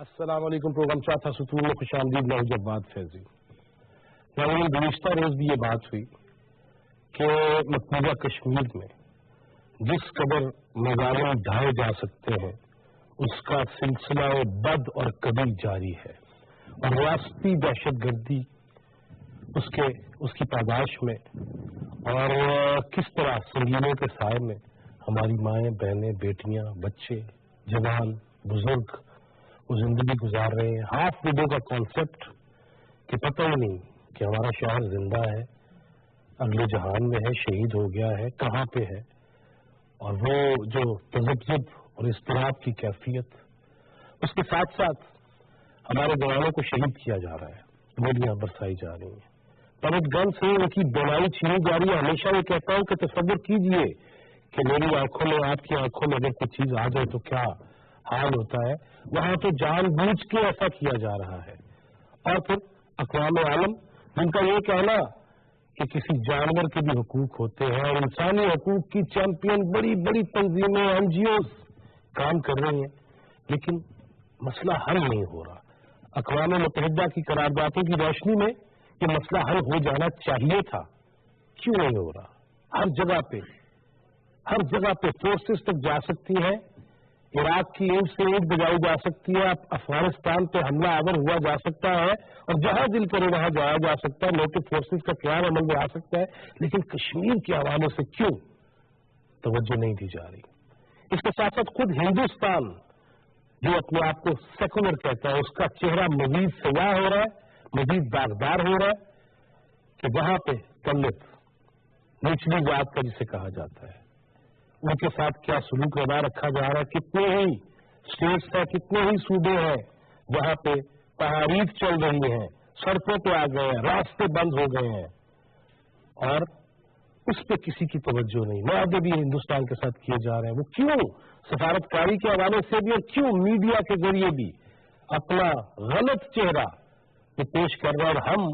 السلام علیکم. پروگرام چوتھا ستون میں خوش آمدید. میں جب بات فیضی گزشتہ روز بھی یہ بات ہوئی کہ مقبوضہ کشمیر میں جس قدر مظالم ڈھائے جا سکتے ہیں اس کا سلسلہ بد اور قبیح جاری ہے، اور ریاستی دہشت گردی اس کی پاداش میں، اور کس طرح سنگینوں کے سائے میں ہماری مائیں، بہنیں، بیٹیاں، بچے، جوان، بزرگ وہ زندگی گزار رہے ہیں. ہاف وڈو کا کانسیپٹ کہ پتہ ہی نہیں کہ ہمارا شوہر زندہ ہے، اگلے جہان میں ہے، شہید ہو گیا ہے، کہاں پہ ہے، اور وہ جو تذبذب اور اضطراب کی کیفیت. اس کے ساتھ ساتھ ہمارے جوانوں کو شہید کیا جا رہا ہے، گولیاں برسائی جا رہی ہیں، پلٹ گن سے ان کی بینائی چھینی جا رہی ہے. ہمیشہ یہ کہتا ہوں کہ تصور کیجئے کہ میری آنکھوں میں، آپ کی آنکھوں میں اگر کوئی چیز آ جائے تو کیا حال ہوتا ہے. وہاں تو جان بوجھ کے ایسا کیا جا رہا ہے. اور پھر اقوام عالم جن کا یہ کہنا کہ کسی جانور کے بھی حقوق ہوتے ہیں، اور انسانی حقوق کی چیمپئن بڑی بڑی تنظیمیں، این جی اوز کام کر رہی ہیں، لیکن مسئلہ حل نہیں ہو رہا. اقوام متحدہ کی قراردادوں کی روشنی میں یہ مسئلہ حل ہو جانا چاہیے تھا، کیوں نہیں ہو رہا؟ ہر جگہ پہ فورسز تک جا سکتی ہیں، عراق کی اینٹ سے اینٹ بجائی جا سکتی ہے، افغانستان پہ حملہ آور ہوا جا سکتا ہے، اور جہاں دل کرے وہاں جایا جا سکتا ہے، نیٹو فورسز کا قیام عمل میں آ سکتا ہے، لیکن کشمیر کے حوالے سے کیوں توجہ نہیں دی جا رہی؟ اس کے ساتھ ساتھ خود ہندوستان جو اپنے آپ کو سیکولر کہتا ہے، اس کا چہرہ مزید سیاہ ہو رہا ہے، مزید داغدار ہو رہا ہے کہ وہاں پہ دلت، نچلی ذات کا جسے کہا جاتا ہے، ان کے ساتھ کیا سلوک روا رکھا جا رہا ہے. کتنے ہی اسٹیٹس ہیں، کتنے ہی صوبے ہیں جہاں پہ تحریک چل رہی ہیں، سڑکوں پہ آ گئے ہیں، راستے بند ہو گئے ہیں، اور اس پہ کسی کی توجہ نہیں. معاہدے بھی ہندوستان کے ساتھ کیے جا رہے ہیں، وہ کیوں سفارتکاری کے حوالے سے بھی، اور کیوں میڈیا کے ذریعے بھی اپنا غلط چہرہ یہ پیش کر رہا ہے. اور ہم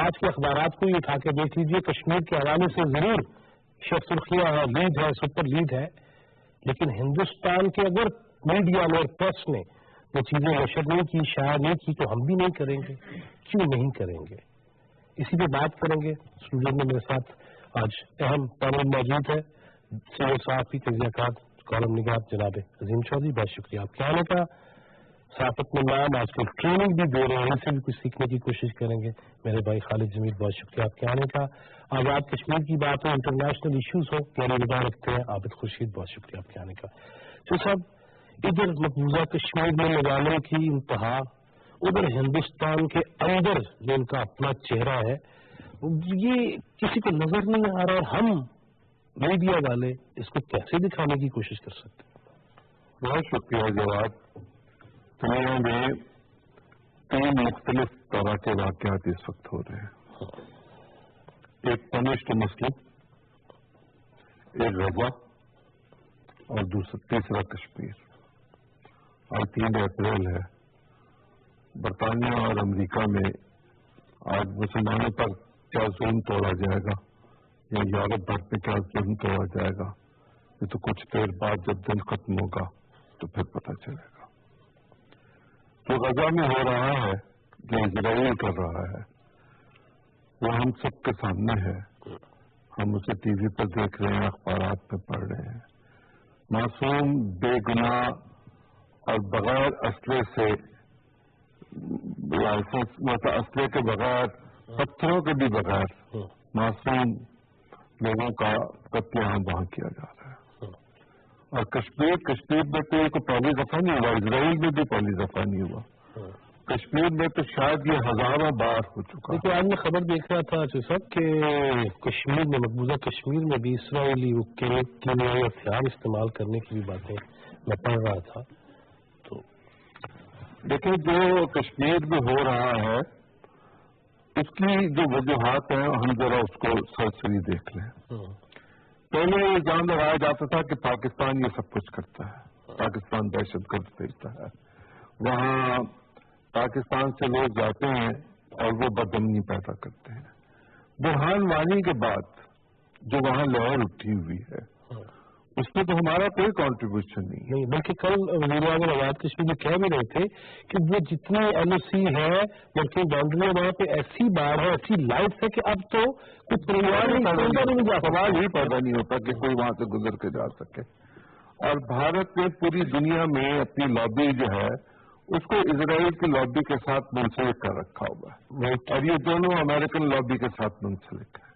آج کے اخبارات کو یہ اٹھا کے دیکھ لیجئے، کشمیر کے حوالے سے ضرور شیخ سرخیاں ہے، لیڈ ہے، سپر لیڈ ہے، لیکن ہندوستان کے اگر میڈیا میں اور پریس نے وہ چیزیں نشر نہیں کی، شائع نہیں کی، تو ہم بھی نہیں کریں گے. کیوں نہیں کریں گے؟ اسی پہ بات کریں گے. اسٹوڈیو میں میرے ساتھ آج اہم پینل موجود ہے. سینئر صحافی، تجزیہ کار، کالم نگار جناب عظیم چودھری، بہت شکریہ آپ کے آنے کا. صحافت میں نام آج کل ٹریننگ بھی دے رہے ہیں، ان سے بھی کچھ سیکھنے کی کوشش کریں گے. میرے بھائی خالد جمیل، بہت شکریہ آپ کے آنے کا. آزاد کشمیر کی بات ہو، انٹرنیشنل ایشوز ہو، پیاری نگاہ رکھتے ہیں عابد خورشید، بہت شکریہ آپ کے آنے کا. جو صاحب ادھر مقبوضہ کشمیر میں مظالم کی انتہا، ادھر ہندوستان کے اندر جو ان کا اپنا چہرہ ہے، یہ کسی کو نظر نہیں آ رہا، اور ہم میڈیا والے اس کو کیسے دکھانے کی کوشش کر سکتے ہیں؟ بہت شکریہ جواب. دنیا میں 3 مختلف طرح کے واقعات اس وقت ہو رہے ہیں. ایک پنشڈ مسلم، ایک غزہ، اور تیسرا کشمیر. اور 3 اپریل ہے. برطانیہ اور امریکہ میں آج مسلمانوں پر کیا ظلم توڑا جائے گا، یا یورپ بھر میں کیا ظلم توڑا جائے گا، یہ تو کچھ دیر بعد جب دن ختم ہوگا تو پھر پتہ چلے گا. جو غزہ میں ہو رہا ہے، جو اسرائیل کر رہا ہے، وہ ہم سب کے سامنے ہے. ہم اسے ٹی وی پر دیکھ رہے ہیں، اخبارات میں پڑھ رہے ہیں. معصوم، بے گناہ اور بغیر اسلحے سے، اسلحے کے بغیر، پتھروں کے بھی بغیر معصوم لوگوں کا قتل عام وہاں کیا جا رہا ہے. اور کشمیر میں تو یہ کوئی پہلی دفعہ نہیں ہوا، اسرائیل میں بھی پہلی دفعہ نہیں ہوا. کشمیر میں تو شاید یہ ہزاروں بار ہو چکا. دیکھیے، آج میں خبر دیکھ رہا تھا صاحب کہ کشمیر میں، مقبوضہ کشمیر میں بھی اسرائیلی کیمیائی ہتھیار استعمال کرنے کی بھی باتیں میں پڑھ رہا تھا. تو دیکھیں، جو کشمیر میں ہو رہا ہے اس کی جو وجوہات ہیں، ہم ذرا اس کو سرسری دیکھ لیں. پہلے یہ الزام لگایا جاتا تھا کہ پاکستان یہ سب کچھ کرتا ہے، پاکستان دہشت گرد بھیجتا ہے. وہاں پاکستان سے لوگ جاتے ہیں اور وہ بدامنی پیدا کرتے ہیں. برہان وانی کے بعد جو وہاں لہر اٹھی ہوئی ہے، اس میں تو ہمارا کوئی کانٹریبیوشن نہیں، بلکہ کل وزیر اعظم آزاد کشمیر میں کہہ بھی رہے تھے کہ وہ جتنی ایل او سی ہے ملکی باؤنڈری وہاں پہ ایسی باڑھ ہے، ایسی لائٹ ہے کہ اب تو کچھ پریوار نہیں جا سوال ہی پیدا نہیں ہوتا کہ کوئی وہاں سے گزر کے جا سکے. اور بھارت نے پوری دنیا میں اپنی لابی جو ہے اس کو اسرائیل کی لابی کے ساتھ منسلک کر رکھا ہوا ہے، اور یہ دونوں امریکن لابی کے ساتھ منسلک ہے.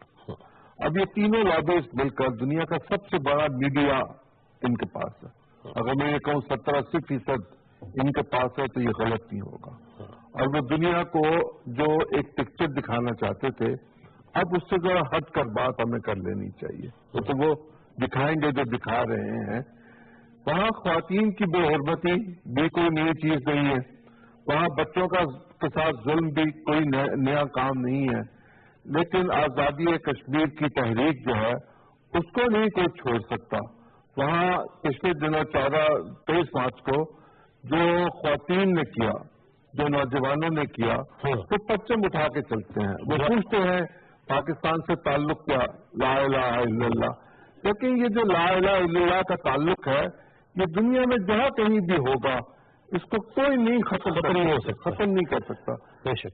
اب یہ تینوں لابیز مل کر دنیا کا سب سے بڑا میڈیا ان کے پاس ہے. اگر میں یہ کہوں 70-80% ان کے پاس ہے تو یہ غلط نہیں ہوگا. اور وہ دنیا کو جو ایک پکچر دکھانا چاہتے تھے اب اس سے ذرا ہٹ کر بات ہمیں کر لینی چاہیے. تو وہ دکھائیں گے جو دکھا رہے ہیں. وہاں خواتین کی بے حرمتی بھی کوئی نئی چیز نہیں ہے، وہاں بچوں کے ساتھ ظلم بھی کوئی نیا کام نہیں ہے. لیکن آزادی کشمیر کی تحریک جو ہے اس کو نہیں کوئی چھوڑ سکتا. وہاں پچھلے دنوں 23 مارچ کو جو خواتین نے کیا، جو نوجوانوں نے کیا، وہ پرچم اٹھا کے چلتے ہیں. وہ پوچھتے ہیں پاکستان سے تعلق کیا؟ لا الہ الا اللہ. لیکن یہ جو لا الہ الا اللہ کا تعلق ہے یہ دنیا میں جہاں کہیں بھی ہوگا اس کو کوئی نہیں ختم نہیں کر سکتا.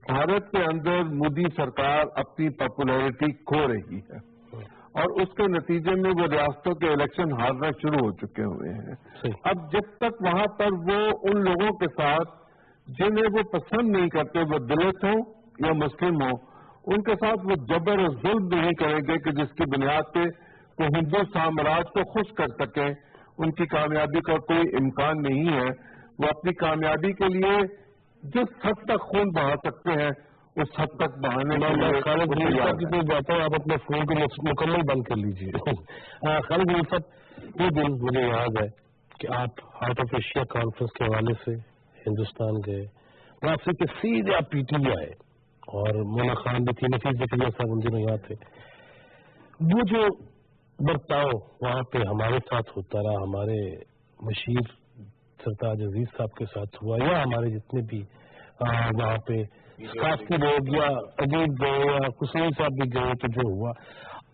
بھارت کے اندر مودی سرکار اپنی پاپولیرٹی کھو رہی ہے اور اس کے نتیجے میں وہ ریاستوں کے الیکشن ہارنا شروع ہو چکے ہوئے ہیں. اب جب تک وہاں پر وہ ان لوگوں کے ساتھ جنہیں وہ پسند نہیں کرتے، وہ دلت ہوں یا مسلم ہوں، ان کے ساتھ وہ جبر و ظلم نہیں کریں گے کہ جس کی بنیاد پہ وہ ہندو سامراج کو خوش کر سکیں. ان کی کامیابی کا کوئی امکان نہیں ہے. وہ اپنی کامیابی کے لیے جس حد تک خون بہا سکتے ہیں اس حد تک بہانے میں جاتا ہوں. آپ اپنے فون کو مکمل بند کر لیجیے. خالد صاحب، یہ دن مجھے یاد ہے کہ آپ ہارٹ آف ایشیا کانفرنس کے حوالے سے ہندوستان گئے، وہاں سے کہ سیدھے آپ پی ٹی آئے اور مونا خان بھی تھی، نفیس زکریا صاحب ان دنوں یاد تھے. وہ جو برتاؤ وہاں پہ ہمارے ساتھ ہوتا رہا، ہمارے مشیر سرتاج عزیز صاحب کے ساتھ ہوا، یا ہمارے جتنے بھی وہاں پہ ثقافتی لوگ یا عجیب گئے یا حسین صاحب بھی گئے تو جو ہوا.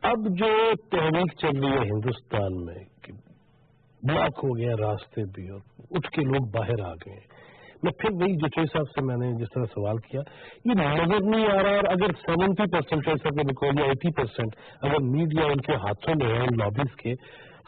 اب جو تحریک چل رہی ہے ہندوستان میں کہ بلاک ہو گیا راستے بھی اور اٹھ کے لوگ باہر آ گئے. میں پھر وہی جو صاحب سے میں نے جس طرح سوال کیا، یہ نظر نہیں آ رہا. اور اگر 70% ایسا کہ ریکارڈ یا 80% اگر میڈیا ان کے ہاتھوں میں ہے ان لابیز کے،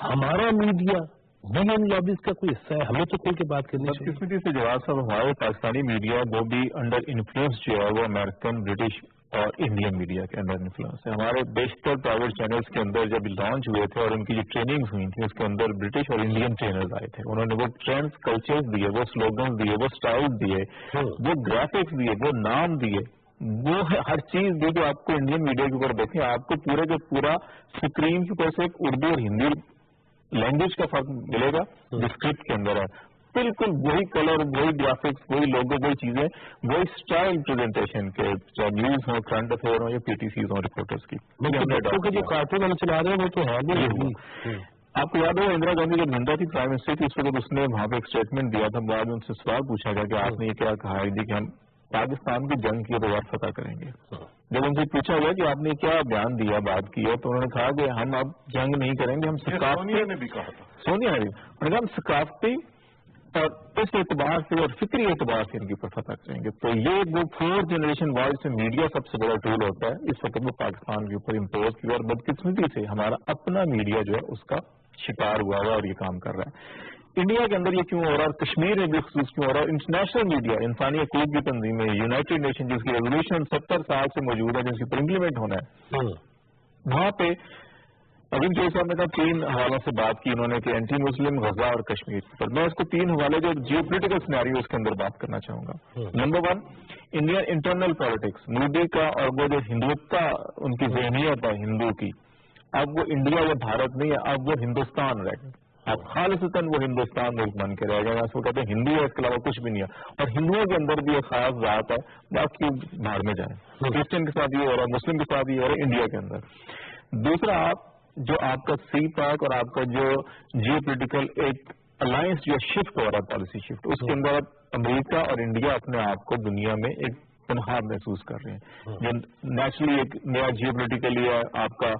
ہمارا میڈیا بھی ان لابیز کا کوئی حصہ ہے؟ ہمیں تو کھل کے بات کرنی چاہیے. بدقسمتی سے جواب صاحب، ہمارے پاکستانی میڈیا وہ بھی انڈر انفلوئنس جو ہے وہ امریکن، برٹش اور انڈین میڈیا کے اندر انفلوئنس ہے. ہمارے بیشتر پرائیویٹ چینلز کے اندر جب لانچ ہوئے تھے اور ان کی جو ٹریننگز ہوئی تھیں اس کے اندر برٹش اور انڈین ٹرینرز آئے تھے. انہوں نے وہ ٹرینڈز، کلچرز دیے، وہ سلوگنز دیے، وہ سٹائل دیے، وہ گرافکس دیے، وہ نام دیے، وہ ہر چیز دی جو آپ کو انڈین میڈیا کے اوپر دیکھیں آپ کو پورے کا پورا اسکرین کے اوپر سے ایک اردو اور ہندی لینگویج کا فرق ملے گا جو اسکرپٹ کے اندر ہے. بالکل وہی کلر، وہی گرافکس، وہی لوگو، وہی چیزیں، وہی اسٹائل پریزنٹیشن کے، چاہے نیوز ہوں، کرنٹ افیئر ہوں یا پی ٹی سیز ہوں رپورٹرس کی. جو کارٹون ہم چلا رہے ہیں وہ تو ہے نہیں. آپ کو یاد ہوگا اندرا گاندھی جب زندہ تھی پرائم منسٹر تھی، اس وقت اس نے وہاں پہ ایک اسٹیٹمنٹ دیا تھا. بعد میں ان سے سوال پوچھا گیا کہ آپ نے یہ کیا کہا ہے کہ ہم پاکستان کی جنگ کی دوبارہ فتح کریں گے. جب ان سے پوچھا گیا کہ آپ نے کیا بیان دیا، بات کی ہے، تو انہوں نے کہا کہ ہم اب جنگ نہیں کریں گے، ہم سونیا نے بھی کہا تھا، سونیا نے بھی انہوں نے کہا ہم ثقافتی اور اس اعتبار سے اور فکری اعتبار سے ان کے اوپر فتح کریں گے. تو یہ وہ 4th جنریشن وائز سے میڈیا سب سے بڑا ٹول ہوتا ہے. اس وقت وہ پاکستان کے اوپر امپوز کیا اور بدقسمتی سے ہمارا اپنا میڈیا جو ہے اس کا شکار ہوا ہوا اور یہ کام کر رہا ہے. انڈیا کے اندر یہ کیوں ہو رہا ہے اور کشمیر میں بھی خصوص کیوں ہو رہا ہے؟ انٹرنیشنل میڈیا، انسانی حقوق کی تنظیمیں، یونائٹڈ نیشن جس کی ریزولوشن 70 سال سے موجود ہے، جس کے اوپر امپلیمنٹ ہونا ہے، وہاں پہ ابھی جو صاحب نے کہا 3 حوالوں سے بات کی انہوں نے کہ اینٹی مسلم، غزہ اور کشمیر پر. میں اس کو 3 حوالے جو جیو پولیٹیکل سینیریو اس کے اندر بات کرنا چاہوں گا. Number 1 Indian internal politics, Modi کا اور وہ جو ہندوتا ان کی ذہنیت ہے ہندو کی، اب وہ انڈیا یا بھارت نہیں ہے، اب وہ ہندوستان رہ گئے. اب خالصتاً وہ ہندوستان ملک بن کے رہ گئے. اس کو کہتے ہیں ہندو ہے، اس کے علاوہ کچھ بھی نہیں ہے. اور ہندوؤں کے اندر بھی ایک خاص ذات ہے، باقی باہر میں جائیں. کرسچن کے ساتھ یہ ہو رہا ہے، مسلم کے ساتھ یہ ہو رہا ہے انڈیا کے اندر. دوسرا جو آپ کا سی پیک اور آپ کا جو جیو پولیٹیکل ایک الائنس جو شفٹ ہو رہا ہے، پالیسی شفٹ، اس کے اندر امریکہ اور انڈیا اپنے آپ کو دنیا میں ایک تنہا محسوس کر رہے ہیں. جو نیچرلی ایک نیا جیو پولیٹیکلی ہے آپ کا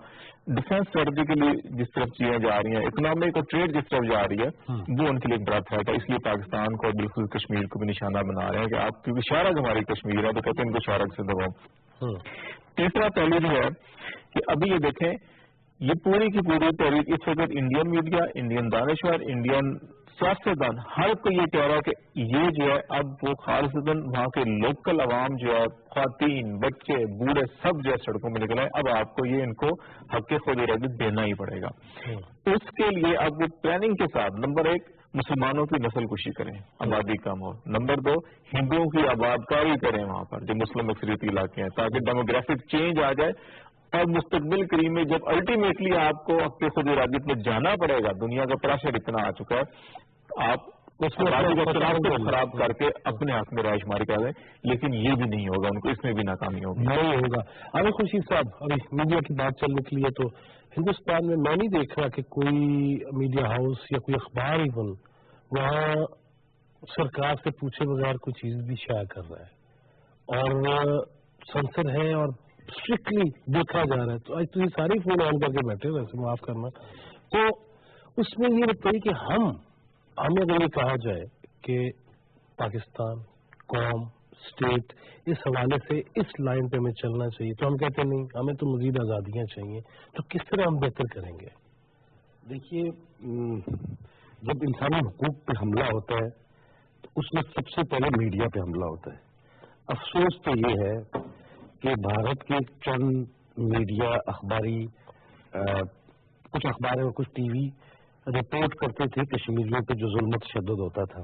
ڈیفینس اسٹریٹجی کے لیے جس طرف چیزیں جا رہی ہیں, اکنامک اور ٹریڈ جس طرف جا رہی ہے, وہ ان کے لیے ایک بڑا تھریٹ ہے. اس لیے پاکستان کو بالکل کشمیر کو بھی نشانہ بنا رہے ہیں کہ آپ کیونکہ شارک ہماری کشمیر ہے تو کہتے ہیں ان کو شارک سے دباؤ. تیسرا پہلو جو ہے کہ ابھی یہ دیکھیں یہ پوری کی پوری تحریک اس وقت انڈین میڈیا, انڈین دانشور, انڈین سیاستدان ہر کوئی یہ کہہ رہا ہے کہ یہ جو ہے اب وہ خالصتاً وہاں کے لوکل عوام جو ہے خواتین بچے بوڑھے سب جو ہے سڑکوں میں نکل آئے. اب آپ کو یہ ان کو حق خود ارادی دینا ہی پڑے گا. اس کے لیے اب وہ پلاننگ کے ساتھ نمبر 1 مسلمانوں کی نسل کشی کریں, آبادی کم ہو. نمبر 2 ہندوؤں کی آباد کاری کریں وہاں پر جو مسلم اکثریتی علاقے ہیں تاکہ ڈیموگرافک چینج آ جائے. اور مستقبل کریم میں جب الٹیمیٹلی آپ کو حق خود ارادیت میں جانا پڑے گا, دنیا کا پریشر اتنا آ چکا ہے, آپ اس میں خراب کر کے اپنے حق میں رائے شماری کر دیں, لیکن یہ بھی نہیں ہوگا, ان کو اس میں بھی ناکامی ہوگی. نہیں ہوگا. ابھی خورشید صاحب ابھی میڈیا کی بات چلنے کے لیے تو ہندوستان میں میں نہیں دیکھ رہا کہ کوئی میڈیا ہاؤس یا کوئی اخبار ایون وہاں سرکار سے پوچھے بغیر کوئی چیز بھی شائع کر رہا ہے اور سنسر ہے اور اسٹرکٹلی دیکھا جا رہا ہے. تو آج تو یہ ساری فون آن کر کے بیٹھے ویسے معاف کرنا, تو اس میں یہ بتائیے کہ ہمیں اگر یہ کہا جائے کہ پاکستان قوم اسٹیٹ اس حوالے سے اس لائن پہ ہمیں چلنا چاہیے تو ہم کہتے ہیں نہیں ہمیں تو مزید آزادیاں چاہیے. تو کس طرح ہم بہتر کریں گے؟ دیکھیے جب انسانی حقوق پہ حملہ ہوتا ہے تو اس میں سب سے پہلے میڈیا پہ حملہ ہوتا ہے. افسوس تو یہ ہے کہ بھارت کے چند میڈیا اخباری کچھ اخبار اور کچھ ٹی وی رپورٹ کرتے تھے کشمیریوں پہ جو ظلم و تشدد ہوتا تھا,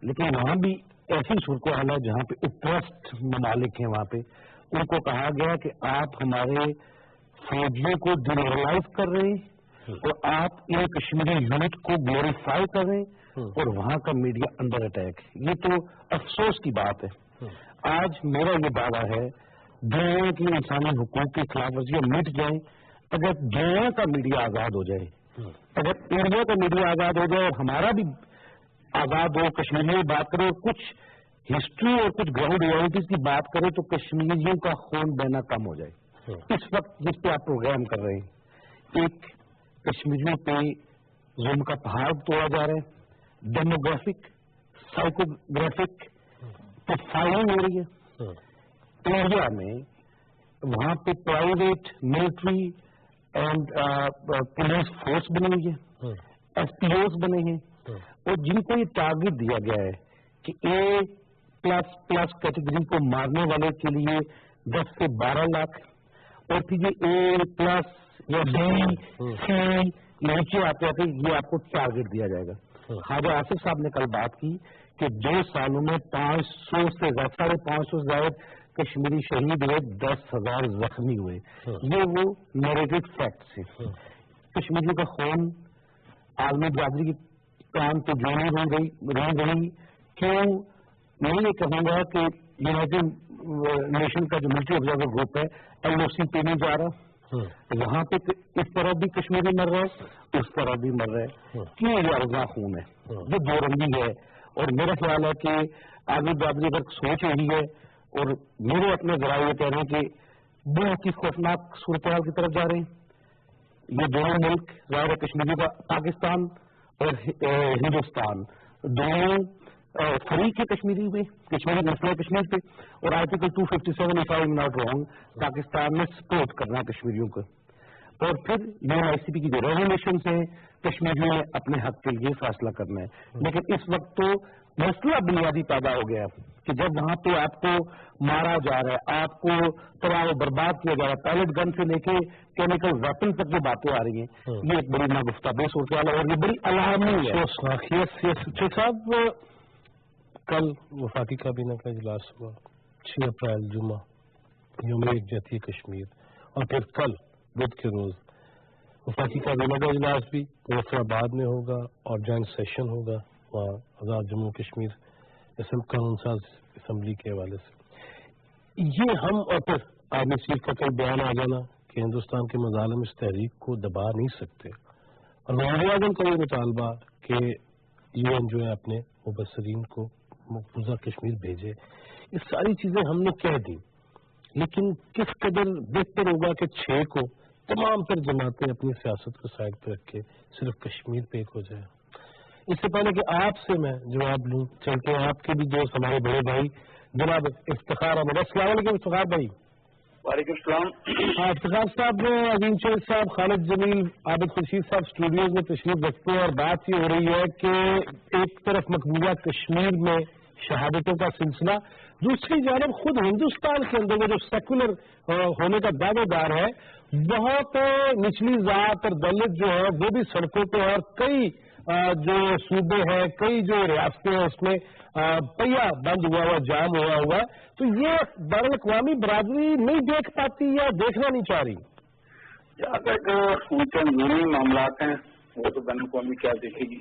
لیکن وہاں بھی ایسی صورتحال ہے جہاں پہ اپریسڈ ممالک ہیں وہاں پہ ان کو کہا گیا کہ آپ ہمارے فوجیوں کو ڈیمورلائز کر رہے ہیں اور آپ ان کشمیری یونٹ کو گلوریفائی کر رہے ہیں اور وہاں کا میڈیا انڈر اٹیک. یہ تو افسوس کی بات ہے. آج میرا یہ دعویٰ ہے دنیا کی انسانی حقوق کی خلاف ورزیاں مٹ جائیں اگر دنیا کا میڈیا آزاد ہو جائے, اگر انڈیا کا میڈیا آزاد ہو جائے اور ہمارا بھی آزاد ہو, کشمیری میں بات کرے, کچھ ہسٹری اور کچھ گراؤنڈ ریالٹیز کی بات کرے تو کشمیریوں کا خون بہنا کم ہو جائے. اس وقت جس پہ آپ پروگرام کر رہے ہیں ایک کشمیریوں پہ ظلم کا پہاڑ توڑا جا رہا ہے, ڈیموگرافک سائیکوگرافک پروفائلنگ ہو رہی ہے. انڈیا میں وہاں پہ private military and police force بنی ہوئی ہے, ایس پی اوز بنے ہیں اور جن کو یہ ٹارگیٹ دیا گیا ہے کہ A++ کیٹیگری کو مارنے والے کے لیے 10 سے 12 لاکھ اور پھر یہ A+ یا B C نیچے آتے آتے یہ آپ کو ٹارگیٹ دیا جائے گا. خواجہ آصف صاحب نے کل بات کی کہ 2 سالوں میں 500 سے 550 سے زائد کشمیری شہید ہوئے, 10,000 زخمی ہوئے. یہ وہ نیریٹڈ فیکٹس ہیں. کشمیریوں کا خون عالمی برادری کی کام تو جو نہیں رہ گئی. کیوں میں یہ کہوں گا کہ یونائٹڈ نیشن کا جو ملٹری آبزرور گروپ ہے LOC پہ نہیں جا رہا, وہاں پہ اس طرح بھی کشمیری مر رہا ہے اس طرح بھی مر رہا ہے. کیوں یہ ارزاں خون ہے, یہ دو رنگی ہے. اور میرا خیال ہے کہ عالمی برادری اگر سوچ رہی ہے اور میرے اپنے ذرائع یہ کہہ رہے ہیں کہ بہت ہی خوفناک صورتحال کی طرف جا رہے ہیں. یہ دونوں ملک ظاہر کشمیری کا پاکستان اور ہندوستان دونوں فریق ہے کشمیری میں, کشمیری مسئلہ کشمیر پہ, اور article 257 if I'm not wrong Pakistan میں سپورٹ کرنا کشمیریوں کو. اور پھر UNICP کی جو ریزولوشنز ہیں کشمیریوں نے اپنے حق کے لیے فیصلہ کرنا ہے. لیکن اس وقت تو مسئلہ بنیادی پیدا ہو گیا کہ جب وہاں پہ آپ کو مارا جا رہا ہے, آپ کو تباہ و برباد کیا جا رہا ہے, پیلٹ گن سے لے کے کیمیکل ویپن تک جو باتیں آ رہی ہیں, یہ ایک بڑی ناگفتہ صورتحال ہے اور یہ بڑی علامت ہے. صاحب کل وفاقی کابینہ کا اجلاس ہوا 6 اپریل جمعہ یوم یکجہتی کشمیر, اور پھر کل بدھ کے روز وفاقی کابینہ کا اجلاس بھی مظفر آباد میں ہوگا اور جوائنٹ سیشن ہوگا وہاں آزاد جموں کشمیر قانون ساز اسمبلی کے حوالے سے. یہ ہم اور پھر آرمی چیف کا کل بیان آ جانا کہ ہندوستان کے مظالم اس تحریک کو دبا نہیں سکتے, اور وزیر اعظم کا یہ مطالبہ کہ UN جو ہے اپنے مبصرین کو مقبوضہ کشمیر بھیجے، یہ ساری چیزیں ہم نے کہہ دی، لیکن کس قدر بہتر ہوگا کہ 6 کو تمام تر جماعتیں اپنی سیاست کو سائڈ پہ رکھ کے صرف کشمیر پہ ایک ہو جائے. اس سے پہلے کہ آپ سے میں جواب لوں، چلتے ہیں آپ کے بھی دوست ہمارے بڑے بھائی جناب افتخار احمد. السلام علیکم افتخار بھائی. وعلیکم السلام. افتخار صاحب نے عظیم چوہد صاحب، خالد جمیل، عابد خورشید صاحب اسٹوڈیوز میں تشریف رکھتے ہیں، اور بات یہ ہو رہی ہے کہ ایک طرف مقبوضہ کشمیر میں شہادتوں کا سلسلہ، دوسری جانب خود ہندوستان کے اندر وہ جو سیکولر ہونے کا دعوے دار ہے، بہت نچلی ذات اور دلت جو ہے وہ بھی سڑکوں پہ، اور کئی جو صوبے ہیں، کئی جو ریاستیں ہیں اس میں پہیا بند ہوا ہوا، جام ہوا ہوا ہے. تو یہ بین الاقوامی برادری نہیں دیکھ پاتی یا دیکھنا نہیں چاہ رہی؟ جہاں تک ان کے اندرونی معاملات ہیں وہ تو بین الاقوامی کیا دیکھے گی.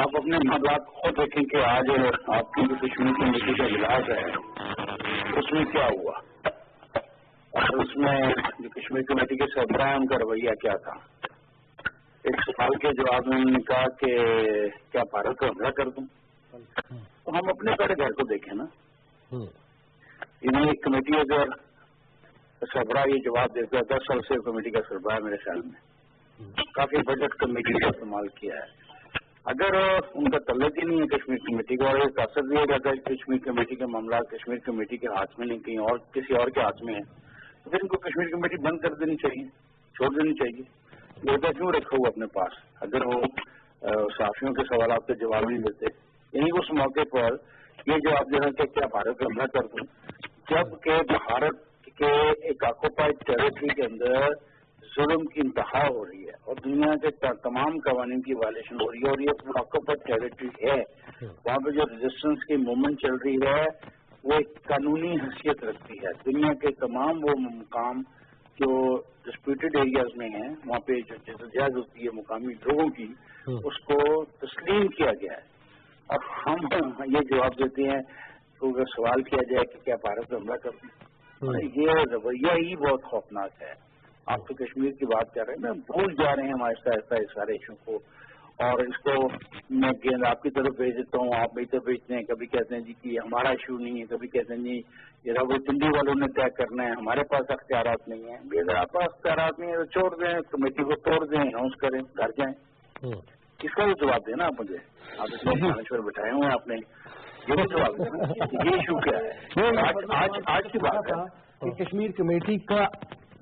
آپ اپنے معاملات خود دیکھیں کہ آج آپ کی جو کشمیر کمیٹی کا اجلاس ہے اس میں کیا ہوا، اور اس میں جو کشمیر کمیٹی کے سربراہ ان کا رویہ کیا تھا. ایک سوال کے جواب میں انہوں نے کہا کہ کیا بھارت کو حملہ کر دوں. تو ہم اپنے پہلے گھر کو دیکھیں نا. انہیں ایک کمیٹی اگر سربراہ یہ جواب دیتا ہے، 10 سال سے کمیٹی کا سربراہ میرے خیال میں کافی بجٹ کمیٹی کا استعمال کیا ہے. اگر ان کا تعلق ہی نہیں ہے کشمیر کمیٹی کا، اور یہ تاثر دیا جاتا ہے کہ کشمیر کمیٹی کے معاملات کشمیر کمیٹی کے ہاتھ میں نہیں، کہیں اور کسی اور کے ہاتھ میں ہے، تو پھر ان کو کشمیر کمیٹی بند کر دینی چاہیے، چھوڑ دینی چاہیے. یہ کیوں رکھا ہوا اپنے پاس؟ اگر وہ صحافیوں کے سوالات کا جواب نہیں دیتے، یہی اس موقع پر یہ جواب دینا کہ کیا بھارت کو حملہ کر دوں، جب کہ بھارت کے ایک آکوپائڈ ٹیریٹری کے اندر ظلم کی انتہا ہو رہی ہے اور دنیا کے تمام قوانین کی وائلیشن ہو رہی ہے، اور یہ آکوپائڈ ٹیریٹری ہے. وہاں پہ جو ریزسٹنس کی موومنٹ چل رہی ہے وہ ایک قانونی حیثیت رکھتی ہے. دنیا کے تمام وہ مقام جو ڈسپیوٹیڈ ایریاز میں ہیں، وہاں پہ جو جدوجہد ہوتی ہے مقامی لوگوں کی، اس کو تسلیم کیا گیا ہے. اب ہم یہ جواب دیتے ہیں تو اگر سوال کیا جائے کہ کیا بھارت میں حملہ کر دیں، یہ رویہ ہی بہت خوفناک ہے. آپ تو کشمیر کی بات کر رہے ہیں نا، بھول جا رہے ہیں ہم آہستہ آہستہ اس سارے ایشو کو، اور اس کو میں گیند آپ کی طرف بھیج دیتا ہوں، آپ میری طرف بھیجتے ہیں. کبھی کہتے ہیں جی کہ ہمارا ایشو نہیں ہے، کبھی کہتے ہیں جی یہ راولپنڈی والوں نے طے کرنا ہے، ہمارے پاس اختیارات نہیں ہیں. اگر آپ پاس اختیارات نہیں ہے تو چھوڑ دیں، کمیٹی کو توڑ دیں، اناؤنس کریں، گھر جائیں. اس کا بھی جواب دینا آپ مجھے. آپ اس میں دانشور بٹھائے ہوئے ہیں آپ نے، یہ بھی جواب دینا یہ ایشو کیا ہے. آج کی بات ہے کہ کشمیر کمیٹی کا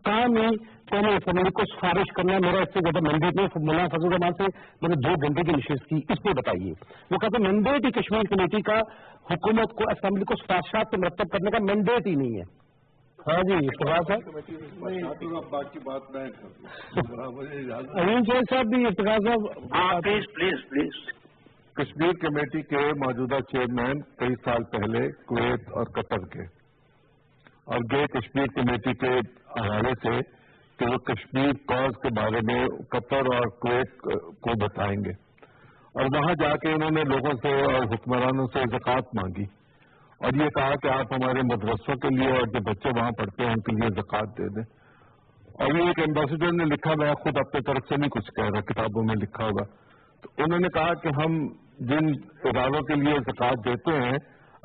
کام ہی قومی اسمبلی کو سفارش کرنا. میرا اس سے زیادہ مینڈیٹ نہیں. مولانا فضل الرحمان سے میں نے 2 گھنٹے کی نشست کی، اس پہ بتائیے. وہ کہتے ہیں مینڈیٹ ہی کشمیر کمیٹی کا حکومت کو اسمبلی کو سفارشات پہ مرتب کرنے کا مینڈیٹ ہی نہیں ہے. ہاں جی افتخار صاحب. عظیم چوہد صاحب بھی افتخار صاحب. پلیز. کشمیر کمیٹی کے موجودہ چیئرمین کئی سال پہلے کویت اور قطر کے، اور گئے کشمیر کمیٹی کے حوالے سے کہ وہ کشمیر کاز کے بارے میں قطر اور کویت کو بتائیں گے، اور وہاں جا کے انہوں نے لوگوں سے اور حکمرانوں سے زکوٰۃ مانگی، اور یہ کہا کہ آپ ہمارے مدرسوں کے لیے اور جو بچے وہاں پڑھتے ہیں ان کے لیے زکوٰۃ دے دیں. اور یہ ایک ایمبیسڈر نے لکھا، میں خود اپنے طرف سے نہیں کچھ کہہ رہا، کتابوں میں لکھا ہوگا. تو انہوں نے کہا کہ ہم جن اداروں کے لیے زکوٰۃ دیتے ہیں،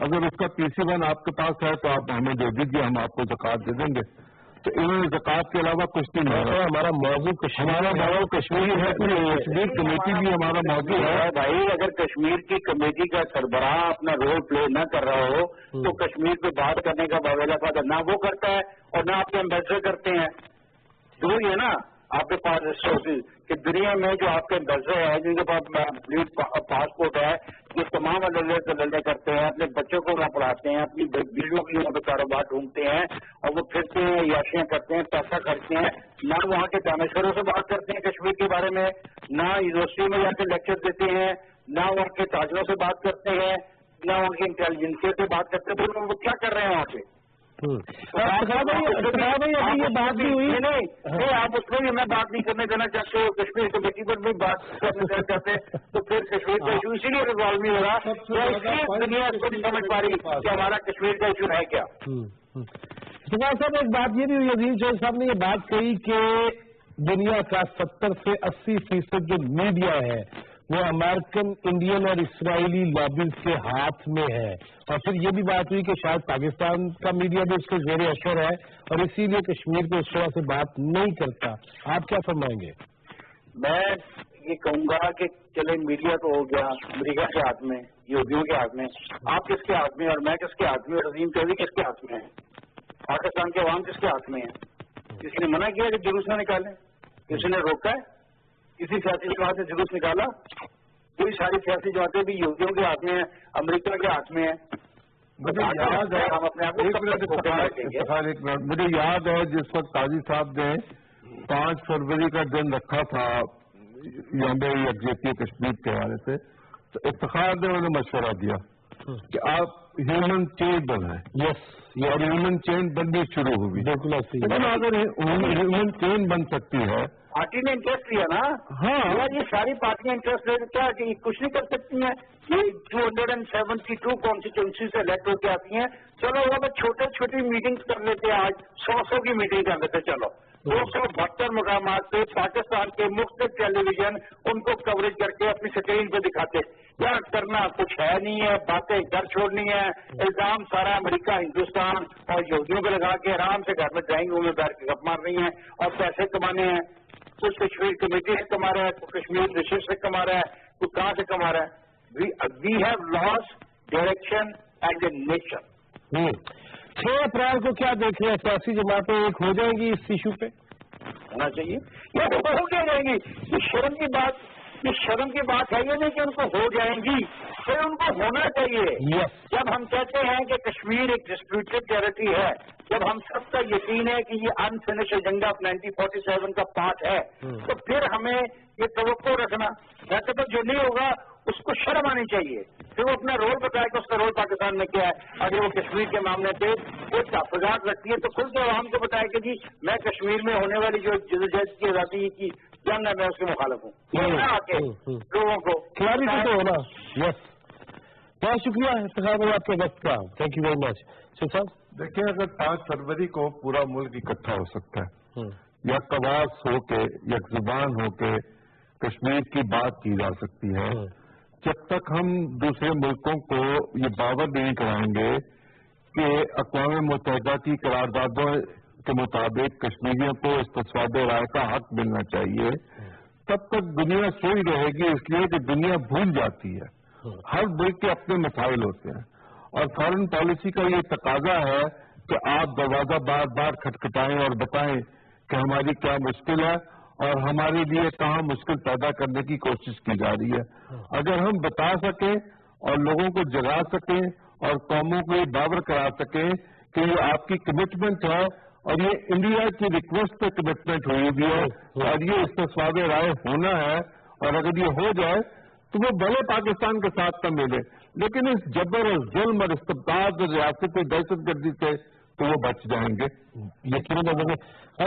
اگر اس کا PC1 آپ کے پاس ہے تو آپ ہمیں دے دیجیے، ہم آپ کو زکوٰۃ دے دیں گے. تو انہوں نے زکوٰۃ کے علاوہ کچھ نہیں مانگا. ہمارا موضوع کشمیر ہے، کشمیر کمیٹی بھی ہمارا موضوع ہے. بھائی اگر کشمیر کی کمیٹی کا سربراہ اپنا رول پلے نہ کر رہا ہو تو کشمیر پہ بات کرنے کا باویلا فائدہ نہ وہ کرتا ہے اور نہ آپ کے ایمبیسڈر کرتے ہیں. ضروری ہے نا آپ کے پاس ریسورسز کہ دنیا میں جو آپ کے ایمبیسڈر ہیں جن کے پاس پاسپورٹ ہے، یہ تمام لڑنے کرتے ہیں، اپنے بچوں کو وہاں پڑھاتے ہیں، اپنی بیویوں کے لیے وہاں پہ کاروبار ڈھونڈتے ہیں، اور وہ پھرتے ہیں، یاشیاں کرتے ہیں، پیسہ خرچتے ہیں. نہ وہاں کے دانشوروں سے بات کرتے ہیں کشمیر کے بارے میں، نہ یونیورسٹی میں جا کے لیکچر دیتے ہیں، نہ وہاں کے تاجروں سے بات کرتے ہیں، نہ وہاں کی انٹیلیجنس سے بات کرتے ہیں. پھر وہ کیا کر رہے ہیں وہاں پہ؟ یہ بات بھی ہوئی نہیں، آپ اس میں بھی میں بات نہیں کرنے دینا چاہتے ہو، کشمیر کمیٹی پر بھی بات کرنے دینا چاہتے ہیں، تو پھر کشمیر کا ایشو اسی لیے ریزالو نہیں ہو رہا. دنیا اس کو نہیں سمجھ پا رہی کہ ہمارا کشمیر کا ایشو ہے کیا. صاحب ایک بات یہ بھی ہوئی، عظیم چوہد صاحب نے یہ بات کہی کہ دنیا کا 70 سے 80% جو میڈیا ہے وہ امریکن، انڈین اور اسرائیلی لابیز کے ہاتھ میں ہے. اور پھر یہ بھی بات ہوئی کہ شاید پاکستان کا میڈیا بھی اس کے زیر اثر ہے اور اسی لیے کشمیر کو اس طرح سے بات نہیں کرتا. آپ کیا فرمائیں گے؟ میں یہ کہوں گا کہ چلے میڈیا تو ہو گیا امریکہ کے ہاتھ میں، یہودیوں کے ہاتھ میں، آپ کس کے ہاتھ میں اور میں کس کے ہاتھ میں اور عظیم چودھری کس کے ہاتھ میں ہے، پاکستان کے عوام کس کے ہاتھ میں ہے؟ کسی نے منع کیا کہ جلوس نہ نکالیں؟ کسی نے روکا ہے؟ کسی سیاسی جماعت نے جلوس نکالا؟ پوری ساری سیاسی جماعتیں بھی یہودیوں کے ہاتھ میں ہیں، امریکہ کے ہاتھ میں ہیں. مجھے یاد ہے، ہم اپنے آپ کو مجھے یاد ہے جس وقت قاضی صاحب نے 5 فروری کا دن رکھا تھا یوم یکجہتی کشمیر کے حوالے سے، تو افتخار نے انہوں نے مشورہ دیا کہ آپ ہیومن چین بنائیں. یس، اور ہیومن چین بننی شروع ہوئی. بالکل. لیکن اگر ہیومن چین بن سکتی ہے، پارٹی نے انٹرسٹ لیا نا. ہاں یار یہ ساری پارٹیاں انٹرسٹ لے کیا کہ کچھ نہیں کر سکتی ہیں. یہ 272 کانسٹیچوئنسی سے الیکٹ ہو کے آتی ہیں. چلو وہ چھوٹی میٹنگ کر لیتے ہیں، آج 100 کی میٹنگ کر لیتے. چلو 272 مقامات پہ پاکستان کے مختلف ٹیلی ویژن ان کو کوریج کر کے اپنی اسکرین پہ دکھاتے. یار کرنا کچھ ہے نہیں ہے، باتیں گھر چھوڑنی ہے. الزام سارا امریکہ، ہندوستان اور یہودیوں کو لگا کے آرام سے گھر میں ڈرائنگ روم میں بیٹھ کے گپ مار رہی ہیں اور پیسے کمانے ہیں. کچھ کشمیر کمیٹی سے کما رہا ہے، کچھ کشمیر ریسرچ سے کما رہا ہے، کچھ کہاں سے کما رہا ہے. We have lost direction and a nation. 6 April کو کیا دیکھ رہے ہیں؟ سیاسی جماعتیں ایک ہو جائیں گی اس ایشو پہ؟ ہونا چاہیے. یہ تو ہو کیا جائیں گی؟ یہ شرم کی بات ہے. یہ نہیں کہ ان کو ہو جائیں گی، پھر ان کو ہونا چاہیے. جب ہم کہتے ہیں کہ کشمیر ایک ڈسپیوٹڈ ٹیریٹری ہے، جب ہم سب کا یقین ہے کہ یہ انفنش ایجنڈا آف 1947 کا پارٹ ہے، تو پھر ہمیں یہ توقع رکھنا. ویسے تو جو نہیں ہوگا اس کو شرم آنی چاہیے. پھر وہ اپنا رول بتائے کہ اس کا رول پاکستان میں کیا ہے. اگر وہ کشمیر کے معاملے پہ کوئی تحفظات رکھتی ہے تو کھل کے عوام کو بتائے کہ جی میں کشمیر میں ہونے والی جو جدوجہد کی آزادی کی جنگ ہے میں اس کے مخالف ہوں. آ کے لوگوں کو کھلاڑی کو تو ہونا. یس، بہت شکریہ افتخار بھائی آپ کے وقت کا. Thank you very much. صاحب دیکھیں، اگر 5 فروری کو پورا ملک اکٹھا ہو سکتا ہے، یک آواز ہو کے، یک زبان ہو کے کشمیر کی بات کی جا سکتی ہے، جب تک ہم دوسرے ملکوں کو یہ باور نہیں کرائیں گے کہ اقوام متحدہ کی قراردادوں کے مطابق کشمیریوں کو استصواب رائے کا حق ملنا چاہیے، تب تک دنیا سوئی رہے گی. اس لیے کہ دنیا بھول جاتی ہے. ہر ملک کے اپنے مسائل ہوتے ہیں اور فارن پالیسی کا یہ تقاضا ہے کہ آپ دروازہ بار بار کھٹکھٹائیں اور بتائیں کہ ہماری کیا مشکل ہے اور ہمارے لیے کہاں مشکل پیدا کرنے کی کوشش کی جا رہی ہے. اگر ہم بتا سکیں اور لوگوں کو جگا سکیں اور قوموں کو یہ باور کرا سکیں کہ یہ آپ کی کمٹمنٹ ہے اور یہ انڈیا کی ریکویسٹ پہ کمٹمنٹ ہوئی بھی ہے اور یہ استصواب رائے ہونا ہے، اور اگر یہ ہو جائے تو وہ بھلے پاکستان کے ساتھ نہ ملے، لیکن اس جبر اور ظلم اور استبداد اور ریاستی دہشت گردی سے تو وہ بچ جائیں گے. یقیناً.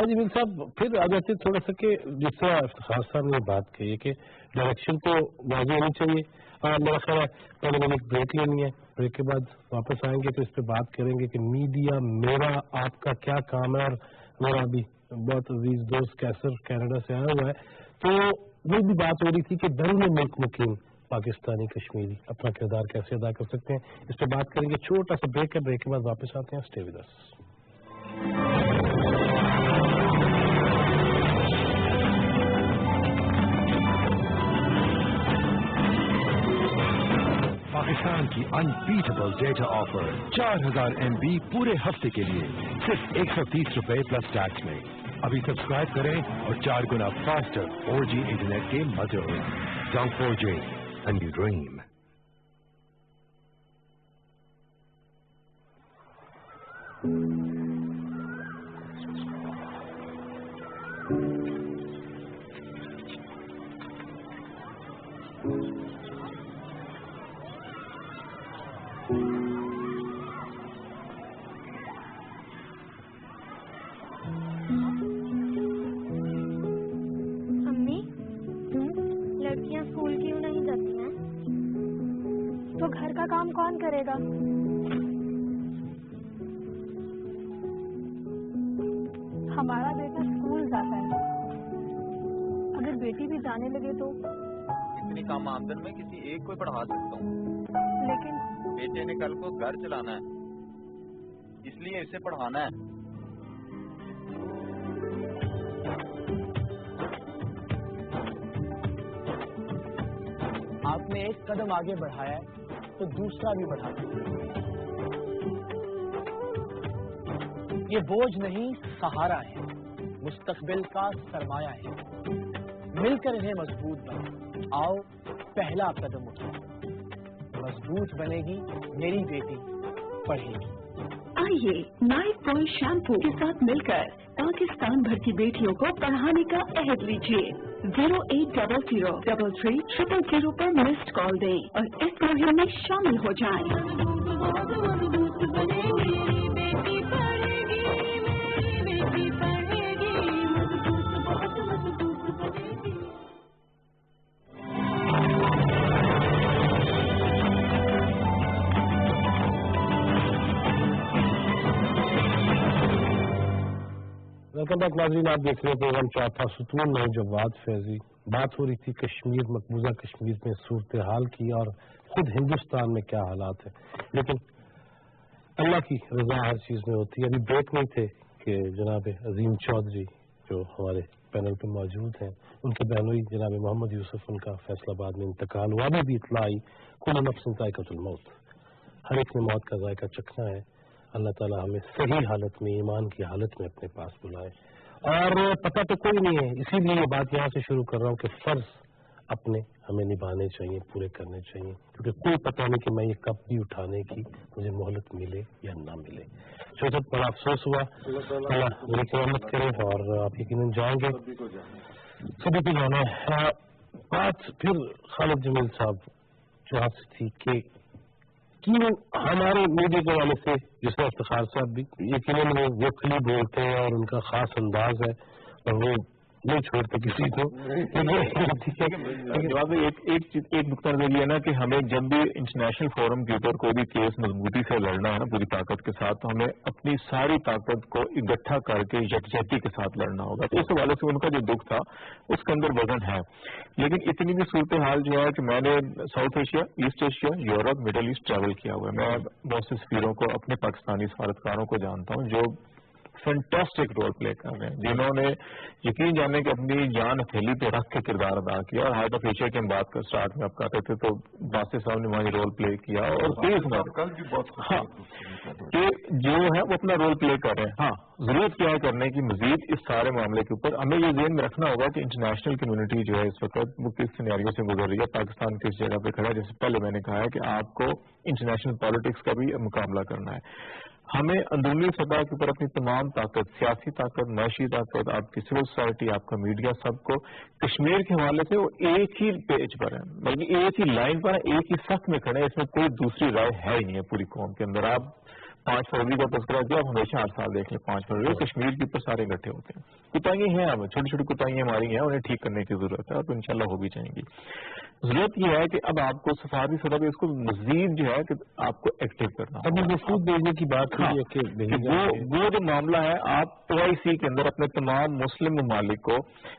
جی میر صاحب، پھر آ جاتے تھوڑا سا کہ جس طرح افتخار صاحب نے بات کہی ہے کہ ڈائریکشن تو واضح ہونی چاہیے. میرا خیال ہے پہلے میں نے ایک بریک لینی ہے، بریک کے بعد واپس آئیں گے تو اس پہ بات کریں گے کہ میڈیا میرا آپ کا کیا کام ہے. اور میرا بھی بہت عزیز دوست کیسر کینیڈا سے آیا ہوا ہے، تو وہ بھی بات ہو رہی تھی کہ بیرون ملک مقیم پاکستانی کشمیری اپنا کردار کیسے ادا کر سکتے ہیں. اس پہ بات کریں گے. چھوٹا سا بریک ہے، بریک کے بعد واپس آتے ہیں. Stay with us. پاکستان کی انبیٹیبل ڈیٹا آفر 4000 MB پورے ہفتے کے لیے صرف 130 روپے پلس ٹیکس میں. ابھی سبسکرائب کریں اور 4 گنا فاسٹر 4G انٹرنیٹ کے مزے ہوئے. Down 4G, a new dream. لڑکیاں اسکول کیوں نہیں جاتی ہیں؟ تو گھر کا کام کون کرے گا؟ ہمارا بیٹا اسکول جاتا ہے، اگر بیٹی بھی جانے لگے تو اتنی کم آمدن میں کسی ایک کو پڑھا سکتا ہوں، لیکن بیٹے نے کل کو گھر چلانا ہے، اس لیے اسے پڑھانا ہے۔ آپ نے ایک قدم آگے بڑھایا ہے تو دوسرا بھی بڑھا دیں۔ یہ بوجھ نہیں، سہارا ہے، مستقبل کا سرمایہ ہے، مل کر انہیں مضبوط بنائیں۔ آؤ پہلا قدم اٹھائیں، مضبوط بنے گی میری بیٹی، پڑھے گی۔ آئیے نائٹ بوائے شیمپو کے ساتھ مل کر پاکستان بھر کی بیٹیوں کو پڑھانے کا عہد لیجیے۔ 08000330000 پر مسڈ کال دیں اور اس مہم میں شامل ہو جائیں۔ ویلکم بیک ناظرین، آپ دیکھ رہے ہیں پروگرام چوتھا ستون میں جواد فیضی۔ بات ہو رہی تھی کشمیر، مقبوضہ کشمیر میں صورتحال کی اور خود ہندوستان میں کیا حالات ہیں، لیکن اللہ کی رضا ہر چیز میں ہوتی ہے۔ ابھی بریک نہیں تھے کہ جناب عظیم چودھری جو ہمارے پینل پہ موجود ہیں، ان کے بہنوئی جناب محمد یوسف، ان کا فیصل آباد میں انتقال ہوا۔ ابھی بھی اطلاع آئی کل نفس ذائقۃ الموت، ہر ایک نے موت کا ذائقہ چکھنا ہے۔ اللہ تعالیٰ ہمیں صحیح حالت میں، ایمان کی حالت میں اپنے پاس بلائے، اور پتہ تو کوئی نہیں ہے، اسی لیے یہ بات یہاں سے شروع کر رہا ہوں کہ فرض اپنے ہمیں نبھانے چاہیے، پورے کرنے چاہیے، کیونکہ کوئی پتہ نہیں کہ میں یہ کب بھی اٹھانے کی مجھے مہلت ملے یا نہ ملے۔ چوتھا بڑا افسوس ہوا، اللہ میری قیامت کرے، اور آپ یقیناً جائیں گے، سبھی کو جانا ہے۔ بات پھر خالد جمیل صاحب جو آپ سے تھی کہ کیوں ہمارے میڈیا کے والے سے، جس میں افتخار صاحب بھی یقیناً وہ کھلی بولتے ہیں اور ان کا خاص انداز ہے اور وہ نہیں چھوڑتے کسی کو۔ ایک نقطہ نظر یہ ہے نا کہ ہمیں جب بھی انٹرنیشنل فورم کے اوپر کوئی بھی کیس مضبوطی سے لڑنا ہے نا پوری طاقت کے ساتھ، تو ہمیں اپنی ساری طاقت کو اکٹھا کر کے یکجہتی کے ساتھ لڑنا ہوگا۔ تو اس حوالے سے ان کا جو دکھ تھا اس کے اندر وزن ہے، لیکن اتنی بھی صورتحال جو ہے کہ میں نے South Asia, East Asia, Europe, Middle East travel کیا ہوا ہے۔ میں بہت سے سفیروں کو، اپنے پاکستانی سفارتکاروں کو جانتا ہوں جو فینٹاسٹک رول پلے کر رہے ہیں، جنہوں نے یقین جانے کہ اپنی جان ہتھیلی پہ رکھ کے کردار ادا کیا۔ اور ہارٹ آف ایشیا کی ہم بات کر اسٹارٹ میں آپ کہتے تھے تو باسط صاحب نے وہاں رول پلے کیا، اور ہاں کہ جو ہے وہ اپنا رول پلے کر رہے ہیں۔ ہاں ضرورت کیا ہے کرنے کی مزید اس سارے معاملے کے اوپر ہمیں یہ ذہن میں رکھنا ہوگا کہ انٹرنیشنل کمیونٹی جو ہے اس وقت وہ کس سینیریو سے گزر رہی ہے، پاکستان کس جگہ پہ کھڑا ہے۔ جیسے پہلے میں نے کہا ہے کہ آپ کو انٹرنیشنل پالیٹکس کا بھی مقابلہ کرنا ہے۔ ہمیں اندرونی سطح کے اوپر اپنی تمام طاقت، سیاسی طاقت، معاشی طاقت، آپ کی سول سوسائٹی، آپ کا میڈیا، سب کو کشمیر کے حوالے سے وہ ایک ہی پیج پر ہے، بلکہ ایک ہی لائن پر ہے، ایک ہی صف میں کھڑے ہیں۔ اس میں کوئی دوسری رائے ہے ہی نہیں ہے پوری قوم کے اندر۔ آپ 5 فروری کا تذکرہ کیا، آپ ہمیشہ ہر سال دیکھ لیں 5 فروری کشمیر کے اوپر سارے اکٹھے ہوتے ہیں۔ کوتاہیاں ہیں، اب چھوٹی چھوٹی کوتاہیاں ہماری ہیں، انہیں ٹھیک کرنے کی ضرورت ہے، اور ان شاء اللہ ہو بھی جائیں گی۔ ضرورت یہ ہے کہ اب آپ کو سفارتی سطح پہ اس کو مزید جو ہے کہ آپ کو ایکٹیو کرنا ہے۔ ابھی وفود بھیجنے کی بات ہوئی ہے کہ وہ جو معاملہ ہے، آپ OIC کے اندر اپنے تمام مسلم ممالک کو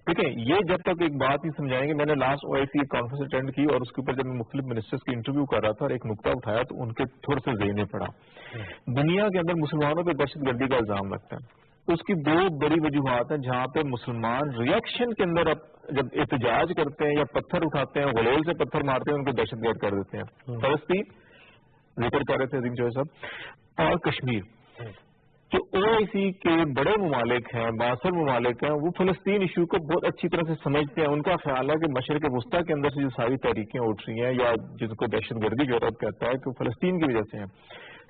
دیکھیں، یہ جب تک ایک بات نہیں سمجھائیں گے۔ میں نے لاسٹ OIC کانفرنس اٹینڈ کی اور اس کے اوپر جب میں مختلف منسٹرز کی انٹرویو کر رہا تھا اور ایک نقطہ اٹھایا تو ان کے تھوڑے سے ذہن میں پڑا۔ دنیا کے اندر مسلمانوں پہ دہشت گردی کا الزام لگتا ہے، اس کی 2 بڑی وجوہات ہیں جہاں پہ مسلمان ریئیکشن کے اندر جب احتجاج کرتے ہیں یا پتھر اٹھاتے ہیں، غلیل سے پتھر مارتے ہیں، ان کو دہشت گرد کر دیتے ہیں۔ فلسطین ذکر کر رہے تھے عظیم چودھری صاحب، اور کشمیر جو OIC کے بڑے ممالک ہیں، باثر ممالک ہیں، وہ فلسطین ایشو کو بہت اچھی طرح سے سمجھتے ہیں۔ ان کا خیال ہے کہ مشرق وسطیٰ کے اندر سے جو ساری تحریکیں اٹھ رہی ہیں یا جن کو دہشت گردی یورپ کہتا ہے کہ وہ فلسطین کی وجہ سے ہیں۔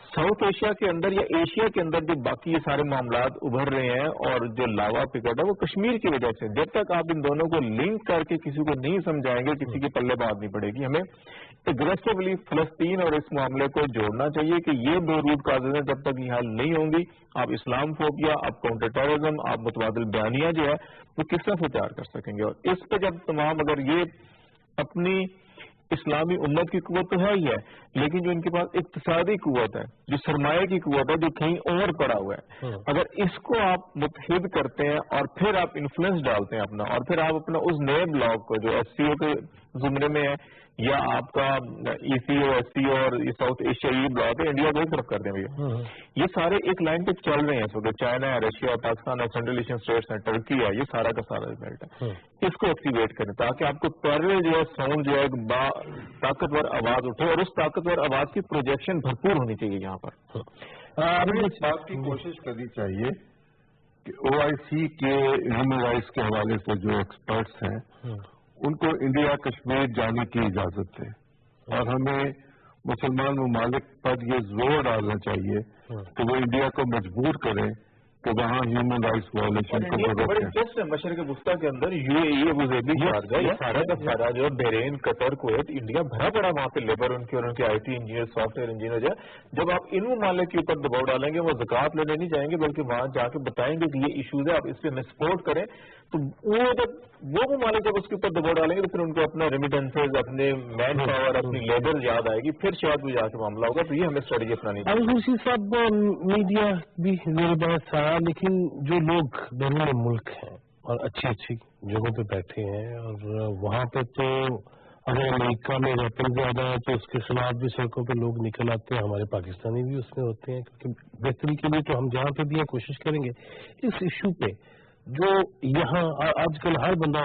ساؤتھ ایشیا کے اندر یا ایشیا کے اندر جو باقی یہ سارے معاملات ابھر رہے ہیں اور جو لاوا پکڑ ہے وہ کشمیر کی وجہ سے۔ جب تک آپ ان دونوں کو لنک کر کے کسی کو نہیں سمجھائیں گے، کسی کے پلے بات نہیں پڑے گی۔ ہمیں اگریسولی فلسطین اور اس معاملے کو جوڑنا چاہیے کہ یہ 2 روٹ کازز ہیں، جب تک یہ حل نہیں ہوں گی، آپ اسلام فوبیا، آپ کاؤنٹر ٹیررزم، آپ متبادل بیانیہ جو ہے وہ کس طرح سے تیار کر سکیں گے۔ اور اس پہ جب تمام اگر یہ اپنی اسلامی امت کی قوت تو ہے ہی ہے، لیکن جو ان کے پاس اقتصادی قوت ہے، جو سرمایہ کی قوت ہے، جو کہیں اور پڑا ہوا ہے، اگر اس کو آپ متحد کرتے ہیں اور پھر آپ انفلوئنس ڈالتے ہیں اپنا، اور پھر آپ اپنا اس نئے بلاک کو جو ایس سی او کے زمرے میں ہے یا آپ کا ای سی او ایس سی او اور ساؤتھ ایشیائی بلاک ہے، انڈیا کو ایک طرف کر دیں بھیا، یہ سارے ایک لائن پہ چل رہے ہیں اس وقت، چائنا ہے، رشیا ہے، پاکستان ہے، سینٹرل ایشین اسٹیٹس ہیں، ٹرکی ہے، یہ سارا کا سارا رزلٹ ہے. اس کو ایکٹیویٹ کریں تاکہ آپ کو پیرل جو ہے ساؤنڈ جو ہے ایک طاقتور آواز اٹھے، اور اس طاقتور آواز کی پروجیکشن بھرپور ہونی چاہیے یہاں پر. اس بات کی کوشش کرنی چاہیے کہ او آئی سی کے ہیومن رائٹس کے حوالے سے جو ایکسپرٹس ہیں ان کو انڈیا کشمیر جانے کی اجازت ہے، اور ہمیں مسلمان ممالک پر یہ زور ڈالنا چاہیے کہ وہ انڈیا کو مجبور کریں کہ وہاں ہیومن رائٹس وائلیشن کو بڑی دلچسپ ہے. مشرق وسطیٰ کے اندر you a E, Abu Dhabi, Sharjah, یہ سارا کا سارا جو ہے بحرین، قطر، کویت، انڈیا بھرا پڑا وہاں پہ لیبر ان کے I T engineer, soft where engineer جو ہے. جب آپ ان ممالک کے اوپر دباؤ ڈالیں گے، وہ زکوٰۃ لینے نہیں جائیں گے بلکہ وہاں جا کے بتائیں گے کہ یہ ایشوز ہے، آپ اس پہ ہمیں سپورٹ کریں، تو وہ ممالک جب اس کے اوپر دباؤ ڈالیں گے تو پھر ان کو اپنا ریمیٹنسز، اپنے مین پاور، اپنی لیبر یاد آئے گی، پھر شاید بھی جا کے معاملہ ہوگا. تو یہ ہمیں اسٹریٹجی اپنانی چاہیے. اسی صاحب میڈیا بھی میرے بہت سارا، لیکن جو لوگ بیرون ملک ہیں اور اچھی اچھی جگہوں پہ بیٹھے ہیں، اور وہاں پہ تو اگر امریکہ میں ویپن زیادہ ہے تو اس کے خلاف بھی سڑکوں پہ لوگ نکل آتے ہیں، ہمارے پاکستانی بھی اس میں ہوتے ہیں، کیونکہ بہتری کے لیے تو ہم جہاں پہ بھی ہیں کوشش کریں گے. اس ایشو پہ جو یہاں آج کل ہر بندہ